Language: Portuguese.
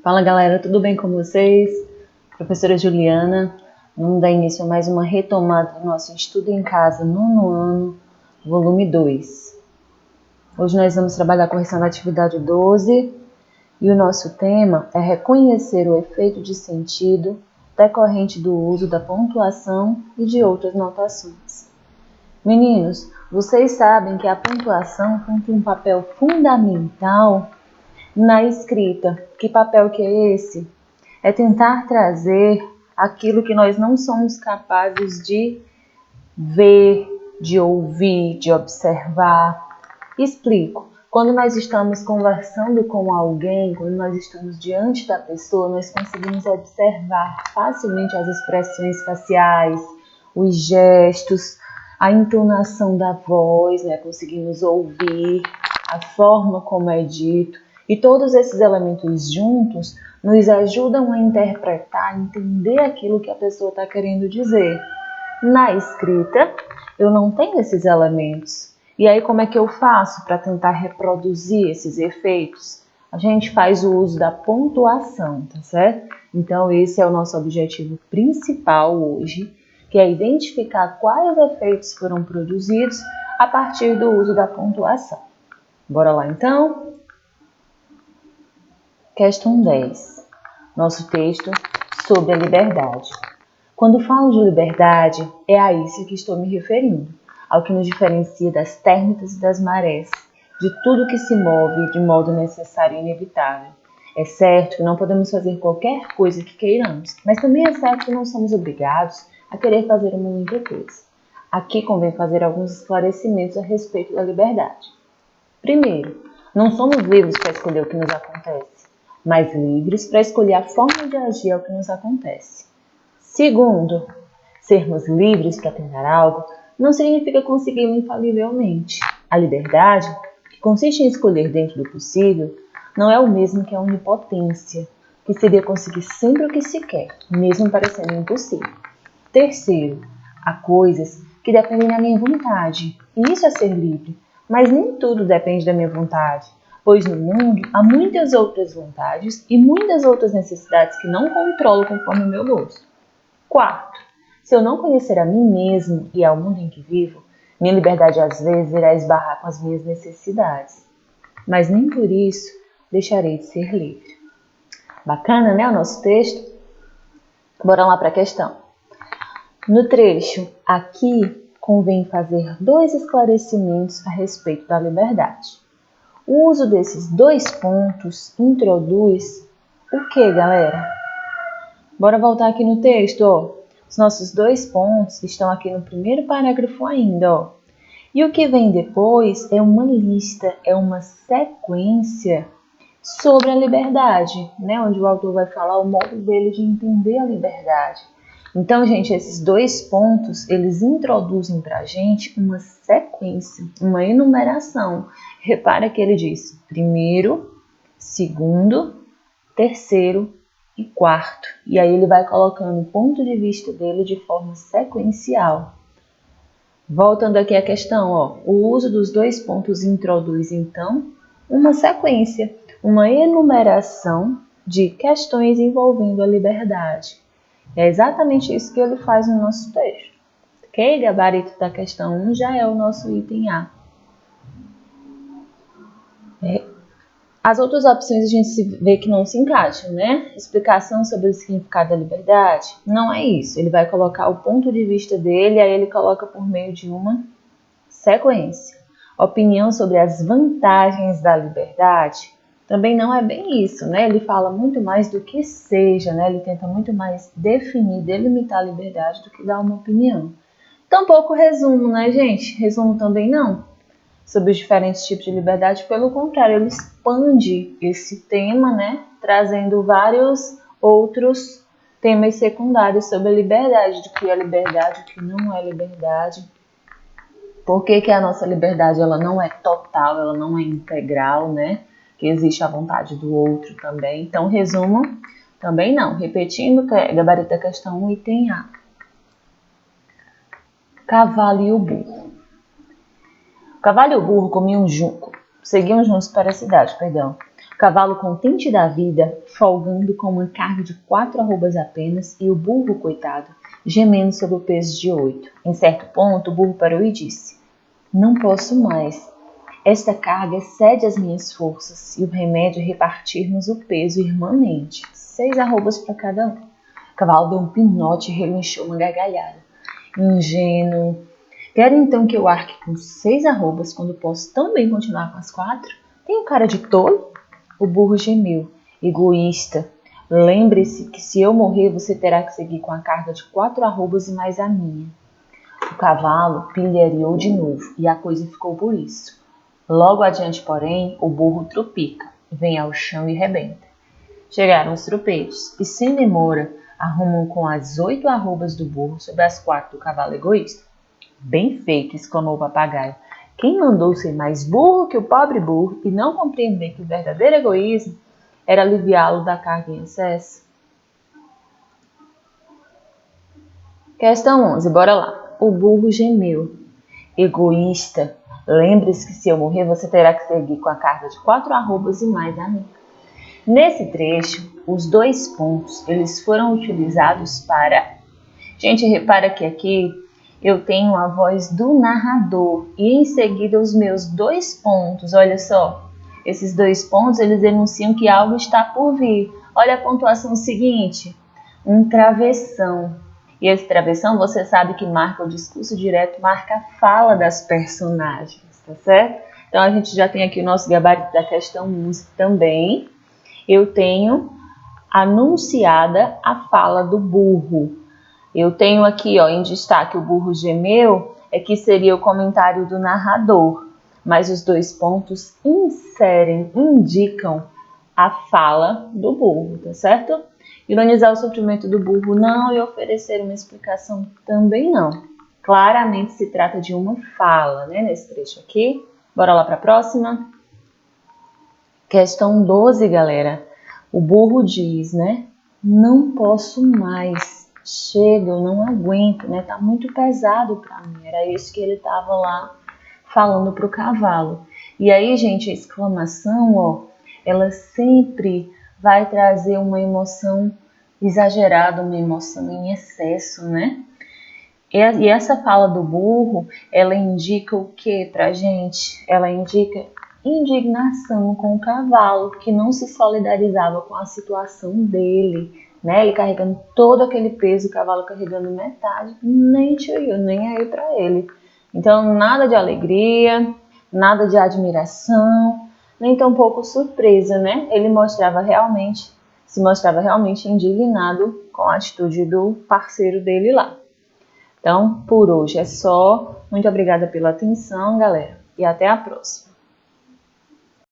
Fala galera, tudo bem com vocês? Professora Juliana, vamos dar início a mais uma retomada do nosso estudo em casa, nono ano, volume 2. Hoje nós vamos trabalhar a correção da atividade 12 e o nosso tema é reconhecer o efeito de sentido decorrente do uso da pontuação e de outras notações. Meninos, vocês sabem que a pontuação cumpre um papel fundamental na escrita. Que papel que é esse? É tentar trazer aquilo que nós não somos capazes de ver, de ouvir, de observar. Explico. Quando nós estamos conversando com alguém, quando nós estamos diante da pessoa, nós conseguimos observar facilmente as expressões faciais, os gestos, a entonação da voz, conseguimos ouvir a forma como é dito. E todos esses elementos juntos nos ajudam a interpretar, entender aquilo que a pessoa está querendo dizer. Na escrita, eu não tenho esses elementos. E aí, como é que eu faço para tentar reproduzir esses efeitos? A gente faz o uso da pontuação, tá certo? Então, esse é o nosso objetivo principal hoje, que é identificar quais efeitos foram produzidos a partir do uso da pontuação. Bora lá, então? Questão 10. Nosso texto sobre a liberdade. Quando falo de liberdade, é a isso que estou me referindo, ao que nos diferencia das térmitas e das marés, de tudo que se move de modo necessário e inevitável. É certo que não podemos fazer qualquer coisa que queiramos, mas também é certo que não somos obrigados a querer fazer uma única coisa. Aqui convém fazer alguns esclarecimentos a respeito da liberdade. Primeiro, não somos livres para escolher o que nos acontece, mas livres para escolher a forma de agir ao que nos acontece. Segundo, sermos livres para tentar algo não significa consegui-lo infalivelmente. A liberdade, que consiste em escolher dentro do possível, não é o mesmo que a onipotência, que seria conseguir sempre o que se quer, mesmo parecendo impossível. Terceiro, há coisas que dependem da minha vontade, e isso é ser livre, mas nem tudo depende da minha vontade, pois no mundo há muitas outras vontades e muitas outras necessidades que não controlo conforme o meu gosto. Quarto, se eu não conhecer a mim mesmo e ao mundo em que vivo, minha liberdade às vezes irá esbarrar com as minhas necessidades, mas nem por isso deixarei de ser livre. Bacana, né, o nosso texto? Bora lá para a questão. No trecho, aqui convém fazer dois esclarecimentos a respeito da liberdade. O uso desses dois pontos introduz o que, galera? Bora voltar aqui no texto, ó. Os nossos dois pontos estão aqui no primeiro parágrafo ainda, ó. E o que vem depois é uma lista, é uma sequência sobre a liberdade, né? Onde o autor vai falar o modo dele de entender a liberdade. Então, gente, esses dois pontos, eles introduzem para a gente uma sequência, uma enumeração. Repara que ele diz primeiro, segundo, terceiro e quarto. E aí ele vai colocando o ponto de vista dele de forma sequencial. Voltando aqui à questão, ó, o uso dos dois pontos introduz, então, uma sequência, uma enumeração de questões envolvendo a liberdade. É exatamente isso que ele faz no nosso texto. Ok? Gabarito da questão 1 já é o nosso item A. As outras opções a gente vê que não se encaixam, né? Explicação sobre o significado da liberdade? Não é isso. Ele vai colocar o ponto de vista dele, aí ele coloca por meio de uma sequência. Opinião sobre as vantagens da liberdade? Também não é bem isso, né? Ele fala muito mais do que seja, né? Ele tenta muito mais definir, delimitar a liberdade do que dar uma opinião. Tampouco resumo, né, gente? Resumo também não. Sobre os diferentes tipos de liberdade, pelo contrário, ele expande esse tema, né? Trazendo vários outros temas secundários sobre a liberdade, do que é liberdade, o que não é liberdade. Por que a nossa liberdade ela não é total, ela não é integral, né? Que existe a vontade do outro também. Então, resumo, também não. Repetindo, gabarito da questão 1, item A. Cavalo e o burro. O cavalo e o burro seguiam juntos para a cidade, O cavalo contente da vida, folgando com uma carga de 4 arrobas apenas, e o burro, coitado, gemendo sob o peso de 8. Em certo ponto, o burro parou e disse: não posso mais. Esta carga excede as minhas forças, e o remédio é repartirmos o peso irmãmente. 6 arrobas para cada um. O cavalo deu um pinote e relinchou uma gargalhada. Ingênuo. Quer então que eu arque com 6 arrobas quando posso tão bem continuar com as 4? Tenho cara de tolo? O burro gemeu. Egoísta. Lembre-se que se eu morrer, você terá que seguir com a carga de 4 arrobas e mais a minha. O cavalo pilhariou de novo, e a coisa ficou por isso. Logo adiante, porém, o burro trupica, vem ao chão e rebenta. Chegaram os tropeiros, e sem demora, arrumam com as 8 arrobas do burro sobre as 4 do cavalo egoísta. Bem feito, exclamou o papagaio. Quem mandou ser mais burro que o pobre burro e não compreender que o verdadeiro egoísmo era aliviá-lo da carga em excesso? Questão 11, bora lá. O burro gemeu. Egoísta, lembre-se que se eu morrer, você terá que seguir com a carga de 4 arrobas e mais a mim. Nesse trecho, os 2 pontos, eles foram utilizados para... Gente, repara que aqui eu tenho a voz do narrador e em seguida os meus 2 pontos. Olha só, esses 2 pontos, eles denunciam que algo está por vir. Olha a pontuação seguinte, um travessão. E esse travessão, você sabe que marca o discurso direto, marca a fala das personagens, tá certo? Então, a gente já tem aqui o nosso gabarito da questão 11 também. Eu tenho anunciada a fala do burro. Eu tenho aqui, ó, em destaque o burro gemeu, que seria o comentário do narrador. Mas os 2 pontos indicam a fala do burro, tá certo? Ironizar o sofrimento do burro não e oferecer uma explicação também não. Claramente se trata de uma fala, né, nesse trecho aqui. Bora lá para a próxima. Questão 12, galera. O burro diz, né? Não posso mais. Chega, eu não aguento, né? Tá muito pesado para mim. Era isso que ele tava lá falando pro cavalo. E aí, gente, a exclamação, ó, ela sempre vai trazer uma emoção exagerada, uma emoção em excesso, né? E essa fala do burro, ela indica o que pra gente? Ela indica indignação com o cavalo, que não se solidarizava com a situação dele, né? Ele carregando todo aquele peso, o cavalo carregando metade, nem tio, nem aí pra ele. Então, nada de alegria, nada de admiração, nem tampouco surpresa, né? Ele se mostrava realmente indignado com a atitude do parceiro dele lá. Então, por hoje é só. Muito obrigada pela atenção, galera, e até a próxima.